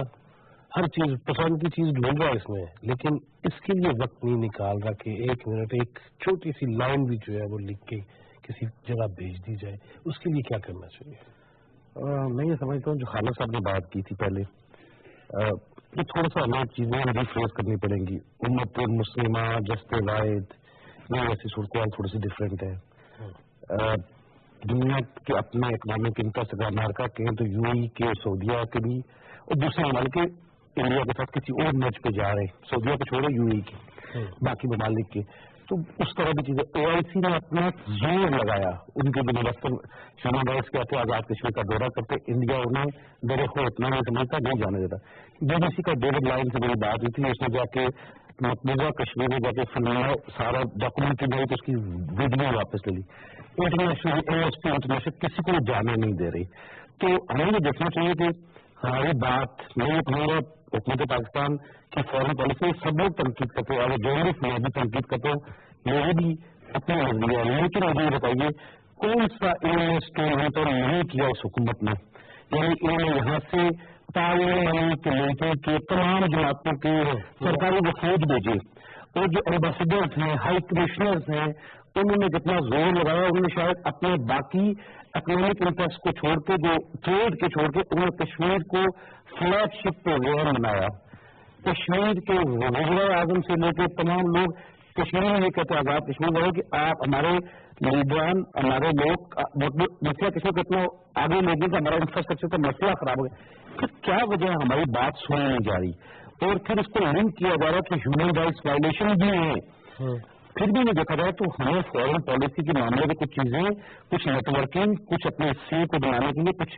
ہر چیز پسند کی چیز ڈھونڈ رہا ہے اس میں، لیکن اس کے لیے وقت نہیں نکال رہا کہ ایک منٹ ایک چھوٹی سی لائن بھی جو ہے وہ لکھ کے کسی جگہ بھیج دی جائے. اس کے لیے کیا کرنا چاہیے؟ میں یہ سمجھتا ہوں جو خالد صاحب نے بات کی تھی پہلے، یہ تھوڑا سا ہمیں چیزیں ریفریش کرنی پڑیں گی. امت مسلمہ، جست واحد، یہ ایسی صورتحال تھوڑی سی ڈفرینٹ ہے. دنیا کے اپنے اکنامک انٹرسٹ اگر امریکہ کے ہیں تو یو اے کے، سعودیہ کے بھی، اور دوسرے ممالک انڈیا کے ساتھ کسی اور میچ پہ جا رہے ہیں، سعودیہ کو چھوڑے یو اے کے، باقی ممالک کے. تو اس طرح کی چیزیں او آئی سی نے اپنا زور لگایا. ان کے دن ہیومن رائٹس کے آتے آزاد کشمیر کا دورہ کرتے، انڈیا انہیں میرے کو اتنا نہیں سمجھتا، نہیں جانے دیتا. بی بی سی کا ڈیوڈ لائن سے میری بات ہوئی تھی، اس نے جا کے مقبوضہ کشمیر میں جا کے فنیا سارا ڈاکومنٹ کی تو اس کی ویڈیو واپس لے لی. انٹرنیشنل کسی کو جانے نہیں دے رہی. تو ہمیں یہ دیکھنا چاہیے کہ ہماری بات میں اپنے حکومت پاکستان کی فورن پالیسی سب لوگ تنقید کرتے ہیں، اور جرنلسٹ میں بھی تنقید کرتا ہوں، میرے بھی اپنے نظریہ ہے. لیکن مجھے یہ بتائیے کون سا انویسٹمنٹ نہیں کیا اس حکومت نے؟ یعنی انہوں نے یہاں سے ملکوں کے تمام جماعتوں کے سرکاری وفود بھیجے، اور جو ایمبیسڈرز ہیں، ہائی کمشنرز ہیں، انہوں نے جتنا زور لگایا انہوں نے شاید اپنے باقی اکنامک انٹرسٹ کو چھوڑ کے، جو ٹریڈ کے چھوڑ کے، انہوں نے کشمیر کو فلیگ شپ پروگرام بنایا. کشمیر کے وزیر اعظم سے لے کے تمام لوگ کشمیر میں یہ کہتے ہیں آزاد کشمیر والے کہ آپ ہمارے لیڈران، ہمارے لوگ مسئلہ کشمیر کو اتنا آگے لے گئے کہ ہمارا انفراسٹرکچر کا مسئلہ خراب ہو گیا. پھر کیا وجہ ہے ہماری بات سنی نہیں جا رہی؟ اور پھر اس کو لنک کیا جا رہا ہے کہ ہیومن رائٹس وائلیشن بھی ہیں. پھر بھی نہیں دیکھا جائے تو ہمیں فورن پالیسی کے معاملے میں کچھ چیزیں، کچھ نیٹ ورکنگ، کچھ اپنے سی کو بنانے کے لیے کچھ،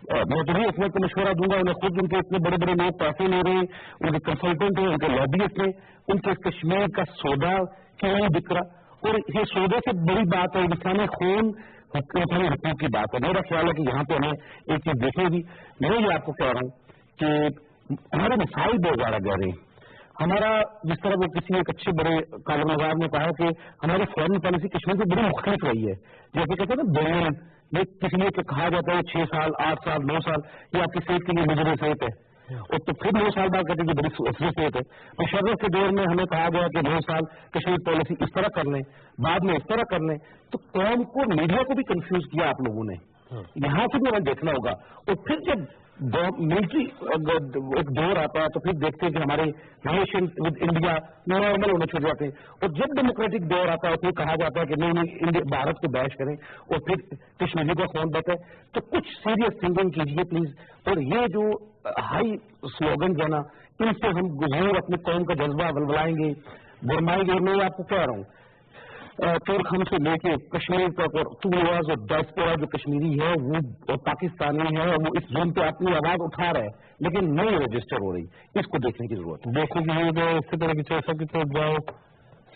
میں تو نہیں اپنے کو مشورہ دوں گا، انہیں خود ان کے اتنے بڑے بڑے لوگ پیسے لے رہے ہیں، ان کے کنسلٹنٹ ہیں، ان کے لابیسٹ ہیں، ان کے کشمیر کا سودا کیوں نہیں بک رہا؟ اور یہ سودے سے بڑی بات ہے، انسانی خون انسانی حقوق کی بات ہے. میرا خیال ہے کہ یہاں پہ ہمیں ایک چیز دیکھنے گی. میں یہ آپ کو کہہ رہا ہوں کہ ہمارے مسائل بہت زیادہ گہرے ہیں. ہمارا جس طرح وہ کسی ایک اچھے بڑے کالم نگار نے کہا کہ ہماری فورن پالیسی کشمیر سے بڑی مختلف رہی ہے. جیسے کہتے ہیں نا بین میں کسی لیے کہا جاتا ہے 6 سال 8 سال 9 سال یہ آپ کی صحت کے لیے مجھے صحت ہے، اور تو پھر 9 سال بعد کہتے ہیں کہ بڑی اصلی صحت ہے. مشرف کے دور میں ہمیں کہا گیا کہ 9 سال کشمیر پالیسی اس طرح کر لیں، بعد میں اس طرح کر لیں. تو قوم کو، میڈیا کو بھی کنفیوز کیا آپ لوگوں نے. یہاں سے بھی ہمیں دیکھنا ہوگا. اور پھر جب ملٹری ایک دور آتا ہے تو پھر دیکھتے ہیں کہ ہمارے ریلیشن ود انڈیا نارمل ہونے چھوڑ جاتے ہیں. اور جب ڈیموکریٹک دور آتا ہے تو کہا جاتا ہے کہ نہیں بھارت کو بیش کریں اور پھر کشمیری کا فون بتا ہے. تو کچھ سیریس تھنکنگ کیجیے پلیز. اور یہ جو ہائی سلوگن ہے نا، ان سے ہم ضرور اپنی قوم کا جذبہ ولولائیں گے، برمائیں گے. میں آپ کو کہہ رہا ہوں ترکھم سے لے کے کشمیر تک، اور ٹولاز اور ڈائسپورا جو کشمیری ہے وہ پاکستانی ہے، وہ اس زون پہ اپنی آواز اٹھا رہے ہیں لیکن نہیں رجسٹر ہو رہی. اس کو دیکھنے کی ضرورت ہے. دیکھنے کی ضرورت ہے. اسی طرح کی چیسا کی طرف جاؤ،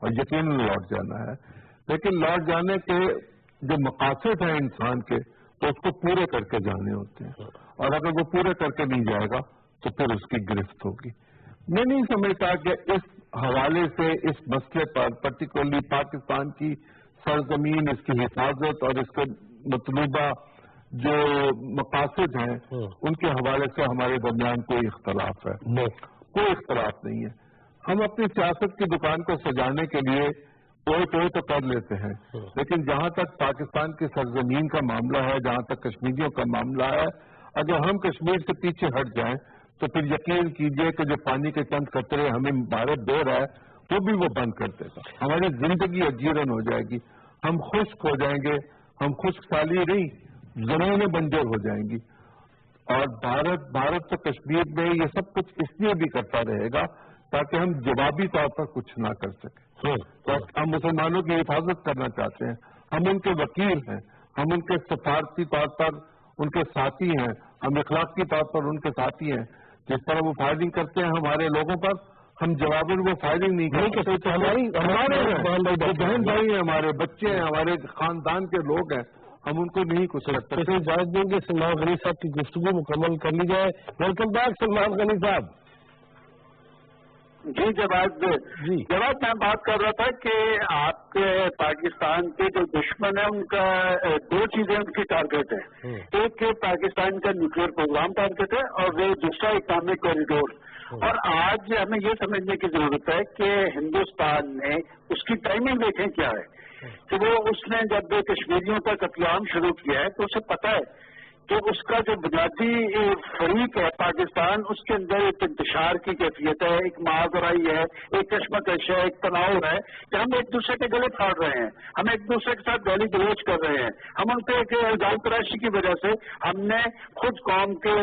اور یقیناً لوٹ جانا ہے، لیکن لوٹ جانے کے جو مقاصد ہیں انسان کے تو اس کو پورے کر کے جانے ہوتے ہیں، اور اگر وہ پورے کر کے نہیں جائے گا تو پھر اس کی گرفت ہوگی۔ میں نہیں سمجھتا کہ اس حوالے سے اس مسئلے پر پرٹیکولرلی پاکستان کی سرزمین، اس کی حفاظت اور اس کے مطلوبہ جو مقاصد ہیں ان کے حوالے سے ہمارے درمیان کوئی اختلاف ہے، کوئی اختلاف نہیں ہے۔ ہم اپنی سیاست کی دکان کو سجانے کے لیے کوئی تو کر لیتے ہیں، لیکن جہاں تک پاکستان کی سرزمین کا معاملہ ہے، جہاں تک کشمیریوں کا معاملہ ہے، اگر ہم کشمیر سے پیچھے ہٹ جائیں تو پھر یقین کیجئے کہ جو پانی کے چند قطرے ہمیں بھارت دے رہا ہے وہ بھی وہ بند کر دے گا، ہماری زندگی اجیرن ہو جائے گی، ہم خشک ہو جائیں گے، ہم خشک سالی نہیں، زمینیں بنجر ہو جائیں گی۔ اور بھارت تو کشمیر میں یہ سب کچھ اس لیے بھی کرتا رہے گا تاکہ ہم جوابی طور پر کچھ نہ کر سکیں۔ تو ہم مسلمانوں کی حفاظت کرنا چاہتے ہیں، ہم ان کے وکیل ہیں، ہم ان کے سفارتی طور پر ان کے ساتھی ہیں، ہم اخلاقی طور پر ان کے ساتھی ہیں۔ جس طرح وہ فائرنگ کرتے ہیں ہمارے لوگوں پر، ہم جواباً وہ فائرنگ نہیں کرتے، تو ہمارے بہن بھائی ہیں، ہمارے بچے ہیں، ہمارے خاندان کے لوگ ہیں، ہم ان کو نہیں کچھ کرتے۔ اجازت دیں گے سلمان غنی صاحب کی گفتگو مکمل کر لی جائے۔ ویلکم بیک سلمان غنی صاحب۔ جی جواد میں بات کر رہا تھا کہ آپ کے پاکستان کے جو دشمن ہیں ان کا دو چیزیں ان کی ٹارگیٹ ہے، ایک پاکستان کا نیوکلیئر پروگرام ٹارگیٹ ہے اور وہ دوسرا اکنامک کوریڈور۔ اور آج ہمیں یہ سمجھنے کی ضرورت ہے کہ ہندوستان نے اس کی ٹائمنگ دیکھیں کیا ہے کہ وہ اس نے جب کشمیریوں کا قتل عام شروع کیا ہے تو اسے پتا ہے کہ اس کا جو بنیادی فریق ہے پاکستان، اس کے اندر ایک انتشار کی کیفیت ہے، ایک معاذرائی ہے، ایک کشمکش ہے، ایک تناؤ ہے کہ ہم ایک دوسرے کے گلے پھاڑ رہے ہیں، ہم ایک دوسرے کے ساتھ گالی گلوچ کر رہے ہیں، ہم ان پہ ایک الزام تراشی کی وجہ سے ہم نے خود قوم کو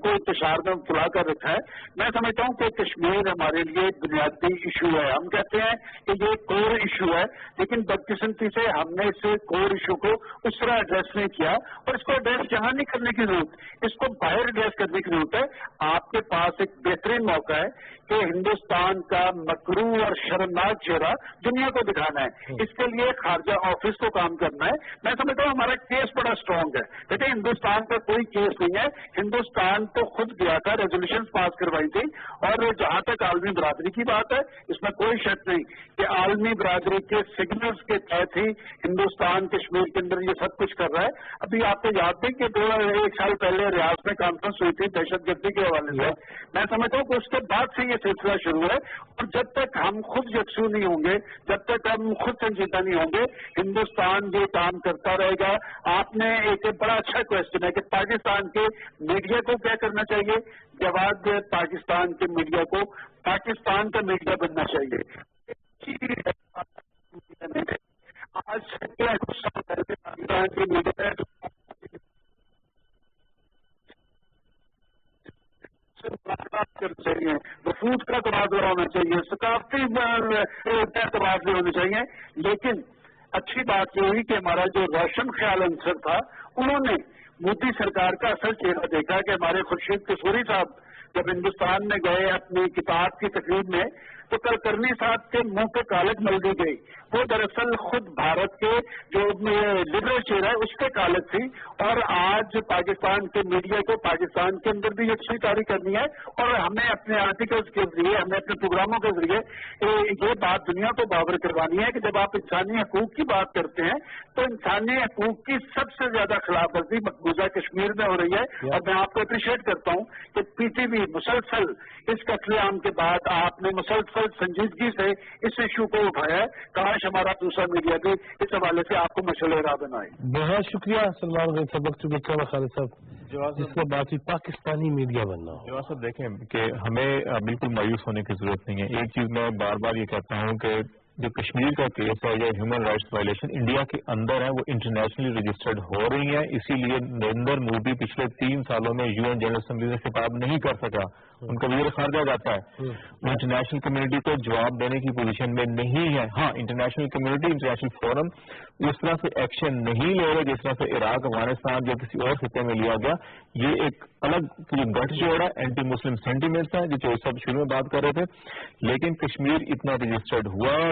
انتشار میں مبتلا کر رکھا ہے۔ میں سمجھتا ہوں کہ کشمیر ہمارے لیے ایک بنیادی ایشو ہے، ہم کہتے ہیں کہ یہ کور ایشو ہے، لیکن بدقسمتی سے ہم نے اس کور ایشو کو اس طرح ایڈریس نہیں کیا، اور اس کو ایڈریس جہاں کرنے کی ضرورت، اس کو باہر ایڈریس کرنے کی ضرورت ہے۔ آپ کے پاس ایک بہترین موقع ہے کہ ہندوستان کا مکروہ اور شرمناک چہرہ دنیا کو دکھانا ہے، اس کے لیے خارجہ آفس کو کام کرنا ہے۔ میں سمجھتا ہوں ہمارا کیس بڑا اسٹرانگ ہے، دیکھیں ہندوستان کا کوئی کیس نہیں ہے، ہندوستان تو خود گیا تھا، ریزولوشن پاس کروائی تھی، اور جہاں تک عالمی برادری کی بات ہے اس میں کوئی شک نہیں کہ عالمی برادری کے سگنلز کے تحت ہی ہندوستان کشمیر کے اندر یہ سب کچھ کر رہا ہے۔ ابھی آپ کو یاد ہے کہ ایک سال پہلے ریاض میں کانفرنس ہوئی تھی دہشت گردی کے حوالے سے، میں سمجھتا ہوں کہ اس کے بعد سے یہ سلسلہ شروع ہے، اور جب تک ہم خود یکسو نہیں ہوں گے، جب تک ہم خود سنجیدہ نہیں ہوں گے، ہندوستان یہ کام کرتا رہے گا۔ آپ نے ایک بڑا اچھا کوشچن ہے کہ پاکستان کے میڈیا کو کیا کرنا چاہیے، جواب پاکستان کے میڈیا کو پاکستان کا میڈیا بننا چاہیے۔ آج کچھ سال پہلے پاکستان کے میڈیا چاہیے، وفود کا تبادلہ ہونا چاہیے، ثقافتی تبادلے ہونے چاہیے، لیکن اچھی بات یہ ہوئی کہ ہمارا جو روشن خیال عنصر تھا انہوں نے مودی سرکار کا اصل چہرہ دیکھا کہ ہمارے خورشید قصوری صاحب جب ہندوستان میں گئے اپنی کتاب کی تقریب میں تو کلکرنی صاحب کے منہ پہ کالک مل دی گئی، وہ دراصل خود بھارت کے جو لبرل چہرہ ہے اس پہ کالک تھی، اور آج پاکستان کے میڈیا کو پاکستان کے اندر بھی یکسوئی طاری کرنی ہے، اور ہمیں اپنے آرٹیکلز کے ذریعے، ہمیں اپنے پروگراموں کے ذریعے یہ بات دنیا کو باور کروانی ہے کہ جب آپ انسانی حقوق کی بات کرتے ہیں تو انسانی حقوق کی سب سے زیادہ خلاف ورزی مقبوضہ کشمیر میں ہو رہی ہے، اور میں آپ کو اپریشیٹ کرتا ہوں کہ پی ٹی وی مسلسل اس قتل عام کے بعد آپ نے مسلسل سنجیدگی سے اس ایشو کو اٹھایا ہے۔ کاش ہمارا دوسرا میڈیا بھی اس حوالے سے آپ کو مشعل راہ بنائے۔ بہت شکریہ سلمان غنی صاحب، خالد صاحب، جس میں بات پاکستانی میڈیا بننا ہو۔ جواد صاحب دیکھیں کہ ہمیں بالکل مایوس ہونے کی ضرورت نہیں ہے۔ ایک چیز میں بار بار یہ کہتا ہوں کہ جو کشمیر کا کیس ہے یا ہیومن رائٹس وائلیشن انڈیا کے اندر ہے وہ انٹرنیشنلی رجسٹرڈ ہو رہی ہیں، اسی لیے نریندر مودی پچھلے 3 سالوں میں UN جنرل اسمبلی سے خطاب نہیں کر سکا، ان کا وزیر خارجہ جاتا ہے، وہ انٹرنیشنل کمیونٹی کو جواب دینے کی پوزیشن میں نہیں ہے۔ ہاں انٹرنیشنل کمیونٹی، انٹرنیشنل فورم اس طرح سے ایکشن نہیں لے رہے جس طرح سے عراق، افغانستان یا کسی اور خطے میں لیا گیا۔ یہ ایک الگ گٹھ جوڑا اینٹی مسلم سینٹیمنٹس ہے جو سب شروع میں بات کر رہے تھے، لیکن کشمیر اتنا رجسٹرڈ ہوا ہے،